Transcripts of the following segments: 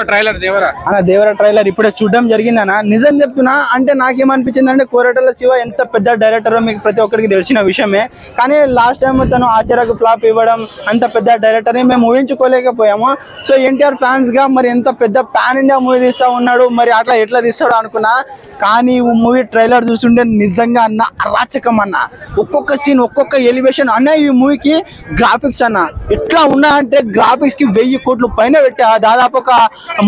Trailer Devara అన్న Devara trailer ఇప్పుడే చూడడం జరిగిందన్న. నిజం చెప్తున్నా అంటే నాకేమనిపించింది అంటే కోరటల శివ ఎంత పెద్ద డైరెక్టర్ మీకు ప్రతి ఒక్కరికి తెలిసిన విషయమే. కానీ లాస్ట్ టైం తను ఆచార్యకు ఫ్లాప్ ఇవ్వడం అంత పెద్ద డైరెక్టర్ని మేము ఊహించుకోలేకపోయాము. సో ఎన్టీఆర్ ఫ్యాన్స్ గా మరి ఎంత పెద్ద పాన్ ఇండియా మూవీ తీస్తా ఉన్నాడు, మరి అట్లా ఎట్లా తీస్తాడు అనుకున్నా. కానీ ఈ మూవీ ట్రైలర్ చూస్తుంటే నిజంగా అన్న అరాచకం అన్న. ఒక్కొక్క సీన్ ఒక్కొక్క ఎలివేషన్ అన్న. ఈ మూవీకి గ్రాఫిక్స్ అన్న ఎట్లా ఉన్నా అంటే గ్రాఫిక్స్ కి 1000 కోట్లు పైన పెట్టా, దాదాపు ఒక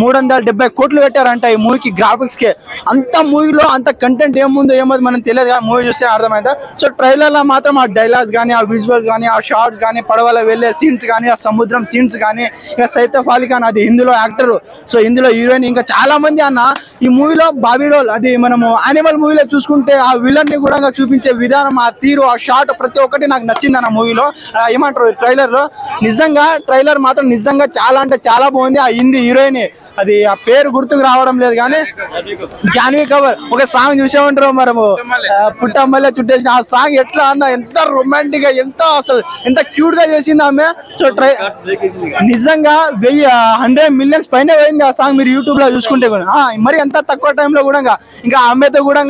370 కోట్లు పెట్టారంట ఈ మూవీకి గ్రాఫిక్స్ కి. అంత మూవీలో అంత కంటెంట్ ఏముందో ఏమో మనం తెలియదు కానీ మూవీ చూస్తే అర్థమైందా. సో ట్రైలర్ లో మాత్రం ఆ డైలాగ్స్ కానీ, ఆ విజువల్స్ కానీ, ఆ షార్ట్స్ కానీ, పడవలో వెళ్ళే సీన్స్ కానీ, ఆ సముద్రం సీన్స్ కానీ, ఇక సైతఫ్ అలీ ఖాన్ అది హిందీలో యాక్టర్, సో ఇందులో హీరోయిన్, ఇంకా చాలా మంది అన్న. ఈ మూవీలో బాబీ డోల్ అది మనము యానిమల్ మూవీలో చూసుకుంటే ఆ విలన్ ని కూడా చూపించే విధానం, ఆ తీరు, ఆ షార్ట్ ప్రతి ఒక్కటి నాకు నచ్చింది అన్న మూవీలో. ఏమంటారు ట్రైలర్ లో? నిజంగా ట్రైలర్ మాత్రం నిజంగా చాలా అంటే చాలా బాగుంది. ఆ హిందీ హీరోయిన్ అది ఆ పేరు గుర్తుకు రావడం లేదు కానీ జాన్వీ కపూర్ ఒక సాంగ్ చూసే ఉంటారు మనము, పుట్టమ్మల్లే చుట్టేసిన ఆ సాంగ్ ఎట్లా అన్న ఎంత రొమాంటిక్ గా ఎంత అసలు ఎంత క్యూట్ గా చేసింది ఆమె. సో నిజంగా 100 మిలియన్స్ పైన పోయింది ఆ సాంగ్ మీరు యూట్యూబ్ లో చూసుకుంటే కూడా. మరి ఎంత తక్కువ టైంలో కూడా ఇంకా ఆమెతో కూడా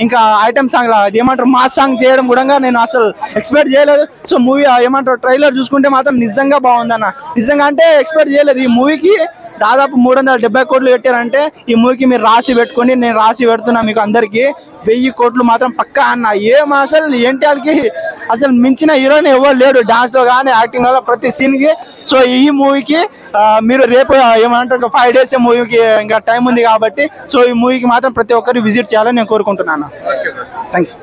ఇంకా ఐటమ్ సాంగ్ అది ఏమంటారు మా సాంగ్ చేయడం కూడా నేను అసలు ఎక్స్పెక్ట్ చేయలేదు. సో మూవీ ఏమంటారు ట్రైలర్ చూసుకుంటే మాత్రం నిజంగా బాగుందన్న. నిజంగా అంటే ఎక్స్పెక్ట్ చేయలేదు. ఈ మూవీకి దాదాపు 370 కోట్లు పెట్టారంటే ఈ మూవీకి మీరు రాసి పెట్టుకోండి, నేను రాసి పెడుతున్నా మీకు అందరికి 1000 కోట్లు మాత్రం పక్కా అన్న. ఏం అసలు ఎన్టీఆర్కి అసలు మించిన హీరోయిన్ ఎవరు లేడు డాన్స్ లో కానీ యాక్టింగ్ లో ప్రతి సీన్ కి. సో ఈ మూవీకి మీరు రేపు ఏమంటారు 5 days మూవీకి ఇంకా టైం ఉంది కాబట్టి సో ఈ మూవీకి మాత్రం ప్రతి ఒక్కరు విజిట్ చేయాలని నేను కోరుకుంటున్నాను. Thank you.